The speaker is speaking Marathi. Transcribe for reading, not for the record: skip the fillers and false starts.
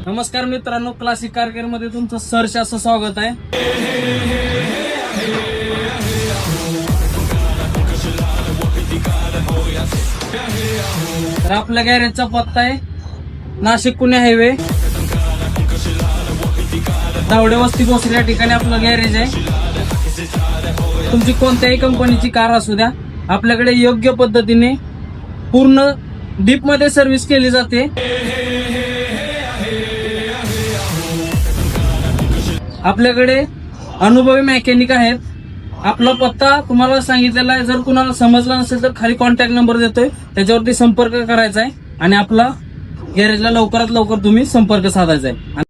नमस्कार मित्रांनो, क्लासिक कार केअर मध्ये तुमचं सहर्ष असं स्वागत आहे. तर आपल्या गॅरेजचा पत्ता आहे नाशिक पुणे हायवे, दावडे वस्ती भोसरी या ठिकाणी आपलं गॅरेज आहे. तुमची कोणत्याही कंपनीची कार असू द्या, आपल्याकडे योग्य पद्धतीने पूर्ण डीप मध्ये सर्व्हिस केली जाते. आपल्याकडे अनुभवी मेकॅनिक आहेत. आपला पत्ता तुम्हाला सांगितलेला आहे. जर कुणाला समजला नसेल तर खाली कॉन्टॅक्ट नंबर देतोय, त्याच्यावरती संपर्क करायचा आहे आणि आपला गॅरेजला लवकरात लवकर तुम्ही संपर्क साधायचा आहे.